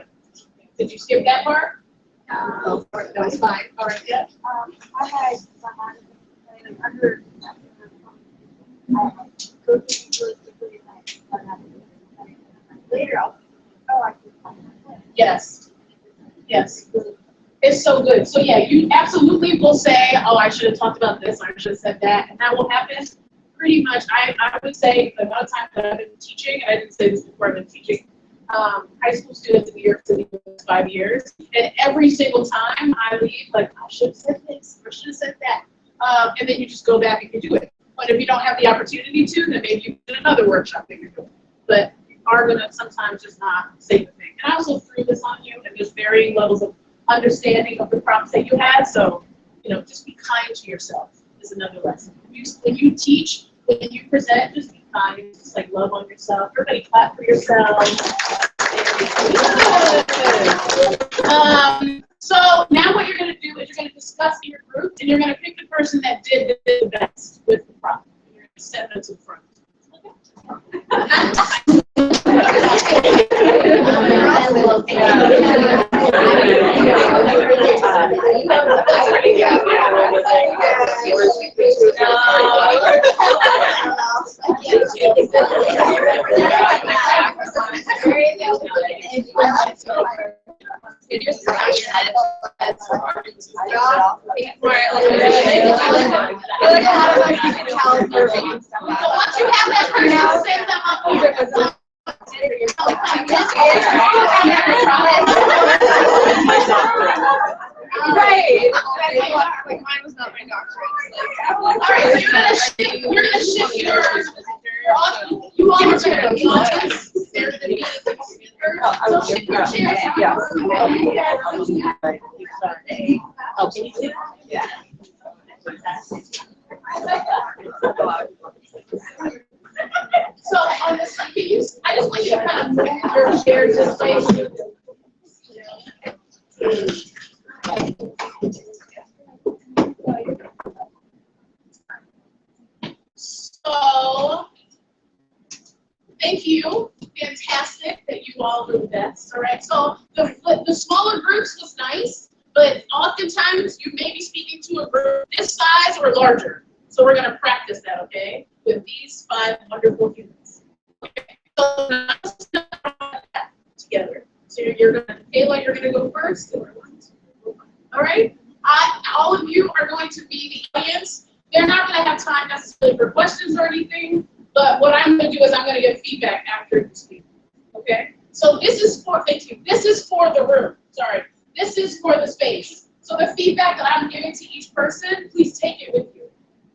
Did you skip that part? That was fine. All right, yeah. I had someone under later I'll Yes. Yes. It's so good. So yeah, you absolutely will say, oh, I should have talked about this, or I should have said that, and that will happen pretty much. I would say the amount of time that I've been teaching, and I didn't say this before, I've been teaching high school students in New York City for 5 years, and every single time I leave, like, I should have said this, or should have said that, and then you just go back and you do it. But if you don't have the opportunity to, then maybe you do another workshop that you're doing. But you are gonna sometimes just not say the thing. And I also threw this on you, and there's varying levels of understanding of the prompts that you had. So, just be kind to yourself is another lesson. When you teach, when you present, just be kind. Just like love on yourself. Everybody clap for yourself. So now what you're going to do is you're going to discuss in your group, and you're going to pick the person that did the best with the prompt. You're going to send them to the front. Once you have that person, send them up here. Right. Mine was not my doctor. All right, so you're gonna shift yours. You all are gonna be on this. So shift your chairs. So on this, I just want you to kind of move your chair just like So, thank you. Fantastic that you all do the best. All right. So the smaller groups was nice, but oftentimes you may be speaking to a group this size or larger. So we're gonna practice that, okay? With these 5 wonderful humans. Okay. So now let's start that together. So you're gonna, Kayla, you're gonna go first. All right. All of you are going to be the audience. They're not going to have time necessarily for questions or anything, but what I'm going to do is I'm going to give feedback after you speak. Okay? So this is for, thank you. This is for the room. Sorry. This is for the space. So the feedback that I'm giving to each person, please take it with you.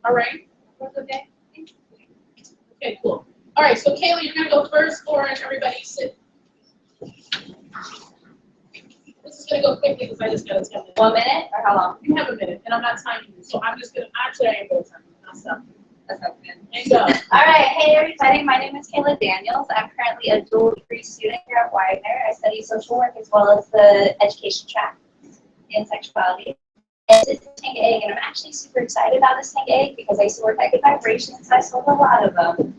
All right? That's okay? Okay, cool. All right, so Kayla, you're going to go first. Lauren, everybody sit. This is going to go quickly because I just got to tell you. 1 minute or how long? You have a minute, and I'm not timing you, so I'm just going to, actually, I am going to time you. I'll stop you. That's okay. And go. All right, hey everybody, my name is Kayla Daniels. I'm currently a dual degree student here at Widener. I study social work as well as the education track in sexuality. And it's Tank Egg, and I'm actually super excited about this Tank Egg because I used to work at Good Vibrations, so I sold a lot of them.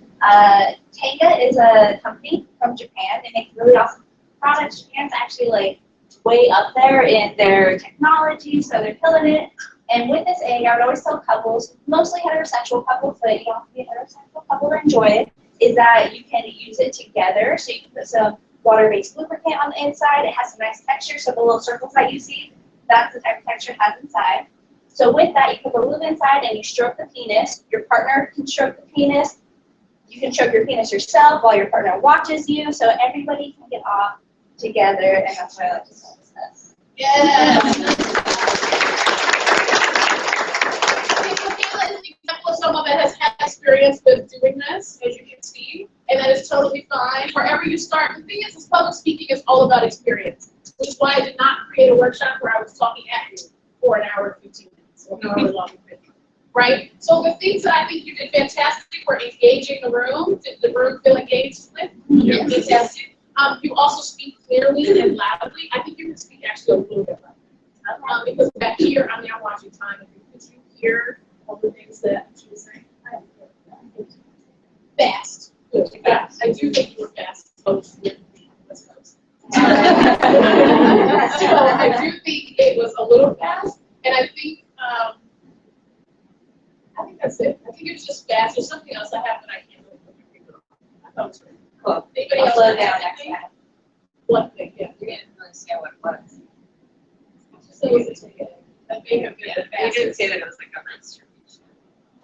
Tenga is a company from Japan. They make really awesome products. Japan's actually like way up there in their technology, so they're killing it. And with this egg, I would always tell couples, mostly heterosexual couples, but you don't have to be a heterosexual couple to enjoy it, is that you can use it together. So you can put some water-based lubricant on the inside. It has some nice texture, so the little circles that you see, that's the type of texture it has inside. So with that, you put the lube inside and you stroke the penis. Your partner can stroke the penis. You can stroke your penis yourself while your partner watches you, so everybody can get off together, and that's why I like to call this. Yes. Kayla is an example of someone that has had experience with doing this, as you can see, and that is totally fine. Wherever you start, the thing is public speaking is all about experience, which is why I did not create a workshop where I was talking at you for an hour and 15 minutes, or however long it's been. Right? So the things that I think you did fantastic were engaging the room. Did the room feel engaged with? Yes. Fantastic. You also speak clearly and loudly. I think you can speak actually a little bit louder. Because back here, I'm now watching time. Could you hear all the things that she was saying? Fast. Good. Fast. I do think you were fast. So I do think it was a little fast, and I think that's it. I think it was just fast. There's something else I have that I can't really put my finger on. I thought it was great. Cool. Anybody I'll else slow have down anything? next time. One thing, yeah. You're gonna understand what it was. So was it today? That may have been the You fastest. didn't say that it was like a masturbation.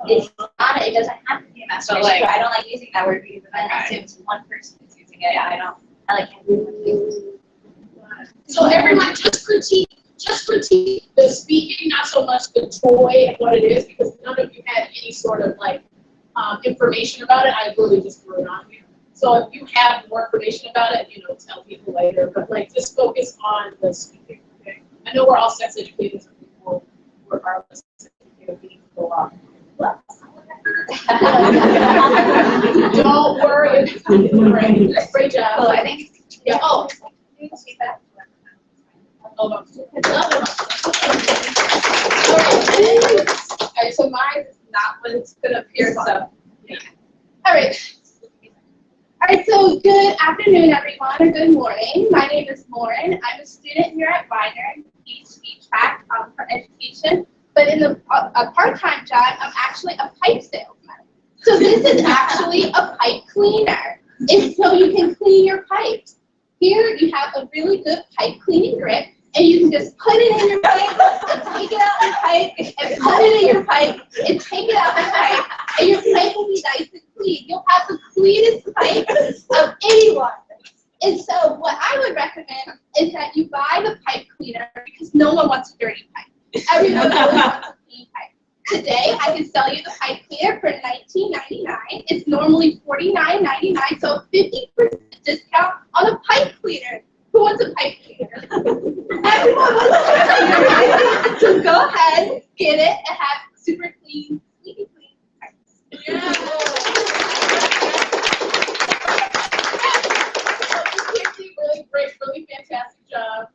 It's not, it doesn't have to be a masturbation. like- I don't like using that word because then it Okay. assumes one person is using it. I like everyone. So everyone, just critique the speaking, not so much the toy and what it is, because none of you had any sort of like information about it. I really just threw it on you. So if you have more information about it, tell people later. But like, just focus on the speaking. Okay. I know we're all sex educators and people who are sex educated people well. Don't worry. Great. Great job. Well, I think. Yeah. Oh. Feedback. Oh, okay, so mine is not what it's gonna appear, so. Yeah. All right. All right, so good afternoon, everyone, or good morning. My name is Lauren. I'm a student here at Widener in PhD track for education, but in a part-time job, I'm actually a pipe salesman. So this is actually a pipe cleaner. It's so you can clean your pipes. Here you have a really good pipe cleaning grip, and you can just put it in your pipe and take it out your pipe and put it in your pipe and take it out your pipe, and your pipe will be nice and clean. You'll have the cleanest pipe of anyone. And so what I would recommend is that you buy the pipe cleaner because no one wants a dirty pipe. Everyone always wants a clean pipe. Today, I can sell you the pipe cleaner for $19.99. It's normally $49.99, so 50% discount on a pipe cleaner. Who wants a pipe cleaner? Everyone wants a pipe cleaner. So go ahead, get it, and have super clean, squeaky clean pipes. Yeah. Really great, really fantastic job.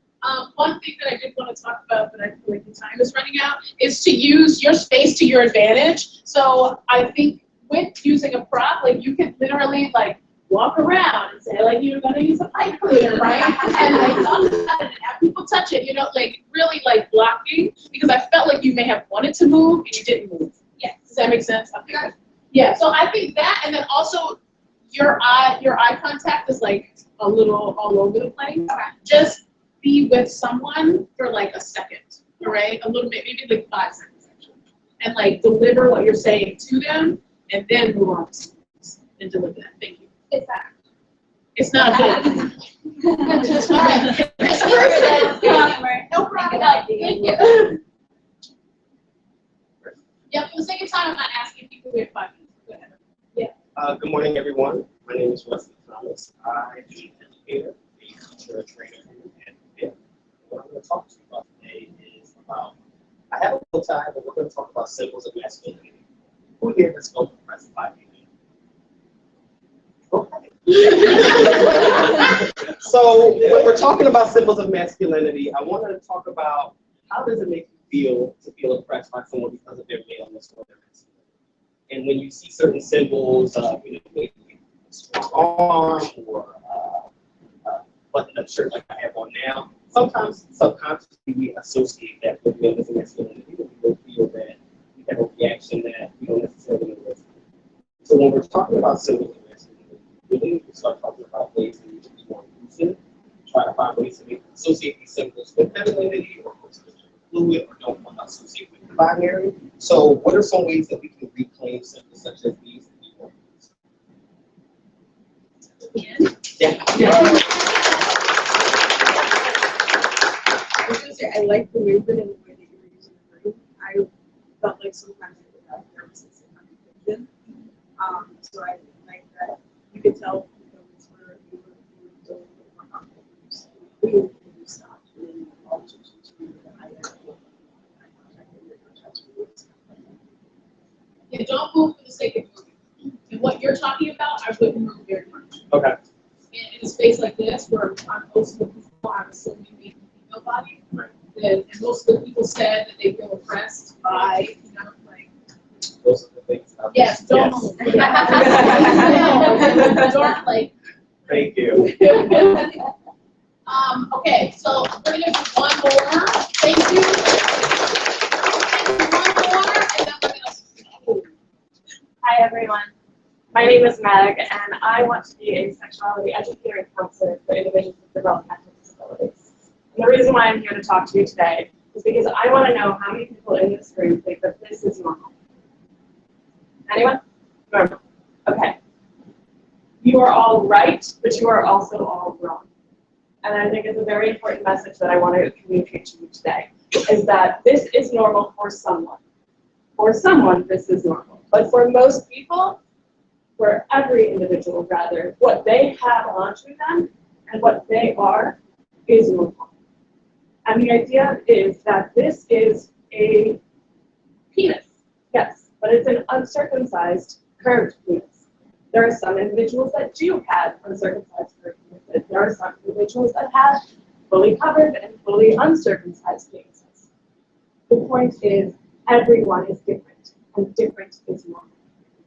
one thing that I did want to talk about, but I feel like the time is running out, is to use your space to your advantage. So I think with using a prop, like you can literally like walk around and say like you're gonna use a pipe cleaner, right? And like talk about it and have people touch it, like really like blocking, because I felt like you may have wanted to move and you didn't move. Yeah. Does that make sense? Okay. Yeah. So I think that, and then also your eye contact is like a little all over the place. Just be with someone for like a second, all right? A little bit, maybe like 5 seconds actually, and like deliver what you're saying to them, and then move on and deliver that. Thank you. It's that. It's not good. It's fine. It's perfect. No problem. Thank you. Yeah, for the sake of time, I'm not asking people to wait 5 minutes. Go ahead. Yeah. Good morning, everyone. My name is Wesley Thomas. I'm an educator, a teacher, a trainer, and what I'm going to talk to you about today is about, I have a bow tie, but we're going to talk about symbols of masculinity. Who here has felt oppressed by me? Okay. So when we're talking about symbols of masculinity, I want to talk about how does it make you feel oppressed by someone because of their maleness or their masculinity. And when you see certain symbols, maybe a strong arm or button-up shirt like I have on now, sometimes subconsciously we associate that with maleness and masculinity, and we will feel that we have a reaction that we don't necessarily know what's going on. So when we're talking about symbols of masculinity, we need to start talking about ways in which we be more inclusive, try to find ways to associate these symbols with femininity or fluid or don't want to associate with the binary. So what are some ways that we can reclaim symbols such as these to be more inclusive? Yeah. I was gonna say, I like the movement and the way that you were using the room. I felt like sometimes I would have nervousness and confusion. So I like that you could tell those were you were doing more comfortable. You stopped and then you altered to the eye contact. Yeah, don't move for the sake of moving. And what you're talking about, I wouldn't move very much. Okay. In a space like this, where most of the people have a slightly female body, and most of the people said that they feel oppressed by, like. Those are the things. Yes, don't move. Don't like. Thank you. Okay, so we're gonna do one more. Thank you. One more, and then we're gonna. Hi, everyone. My name is Meg, and I want to be a sexuality educator and counselor for individuals with developmental disabilities. And the reason why I'm here to talk to you today is because I want to know how many people in this room think that this is normal. Anyone? Normal. Okay. You are all right, but you are also all wrong. And I think it's a very important message that I want to communicate to you today, is that this is normal for someone. For someone, this is normal. But for most people, for every individual rather, what they have onto them and what they are is normal. And the idea is that this is a penis, yes, but it's an uncircumcised curved penis. There are some individuals that do have uncircumcised curved penises. There are some individuals that have fully covered and fully uncircumcised penises. The point is, everyone is different, and different is normal.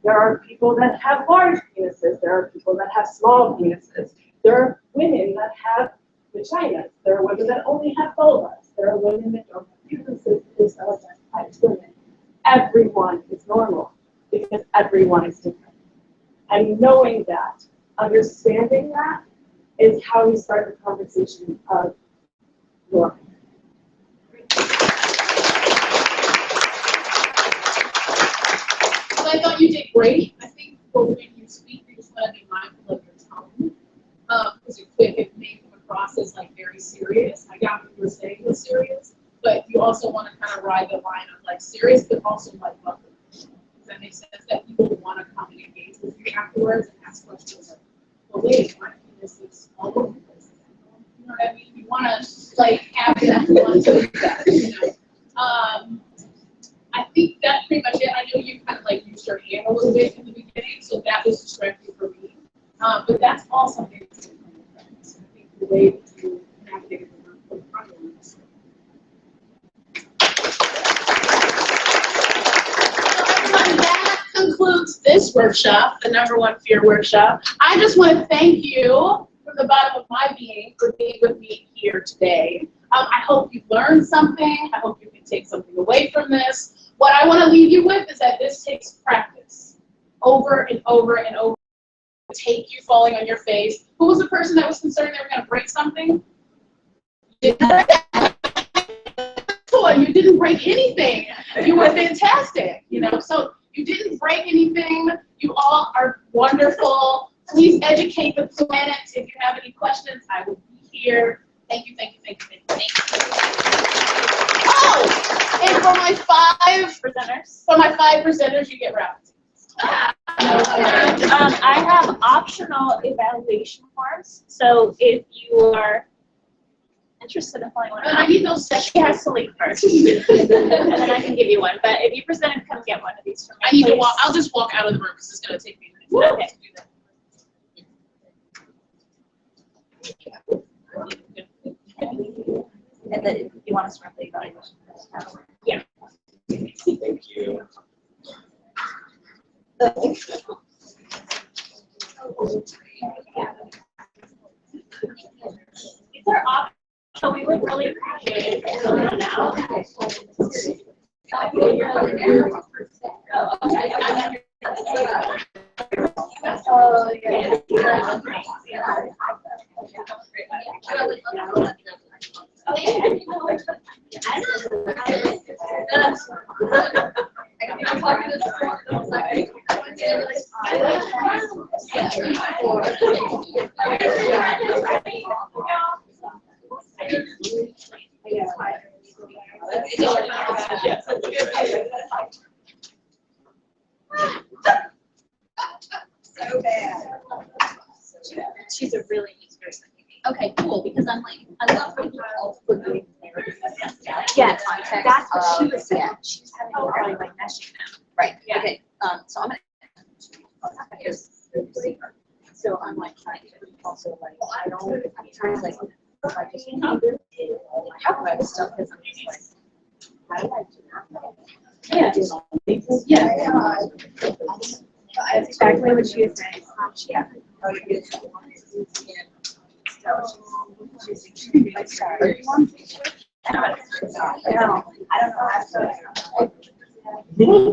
There are people that have large penises. There are people that have small penises. There are women that have vaginas. There are women that only have vulvas. There are women that don't have uteruses and self-identify as women. Everyone is normal because everyone is different. And knowing that, understanding that, is how we start the conversation of normal. I thought you did great. I think for when you speak, you just want to be mindful of your tone, because it may come across as like very serious. I got what you were saying was serious, but you also want to kind of ride the line of like serious, but also like lovely. Does that make sense? That people want to come and engage with you afterwards and ask questions like, well, wait, my penis is all over the place. You know what I mean? You want to like have that fun to do that, you know. I think that's pretty much it. I know you kind of like used your hand a little bit in the beginning, so that was distracting for me. But that's all something that's in front of practice. I think the way that you navigate the room in front That concludes this workshop, the number one fear workshop. I just want to thank you from the bottom of my being for being with me here today. I hope you've learned something. I hope you can take something away from this. What I want to leave you with is that this takes practice over and over and over. Take you falling on your face. Who was the person that was concerned they were going to break something? You didn't break anything. You were fantastic, you know. So you didn't break anything. You all are wonderful. Please educate the planet. If you have any questions, I will be here. Thank you, thank you, thank you, thank you, thank you. Oh, and for my five presenters, you get rounds. I have optional evaluation forms, so if you are interested in filling one I out, need those she has to leave first, and then I can give you one. But if you presented, come get one of these from me. I need to please. walk. I'll just walk out of the room because it's going to take me a minute. Okay. to do that. And then you want us to run the evaluation? Yeah. Thank you. These are optional, so we would really appreciate it if you fill them out. So bad. She's a really nice person. Okay, cool, because I'm like, I love when people for doing therapy. Yes, Context that's what she of- was saying. yeah. She was having trouble like meshing them. Right, Yeah. okay, so I'm gonna. So I'm like trying to also like, I don't, I'm trying to like, if I just talk about this stuff, because I'm just like, how do I do that? Yeah. Yeah. That's exactly what she was saying. Yeah. I don't know.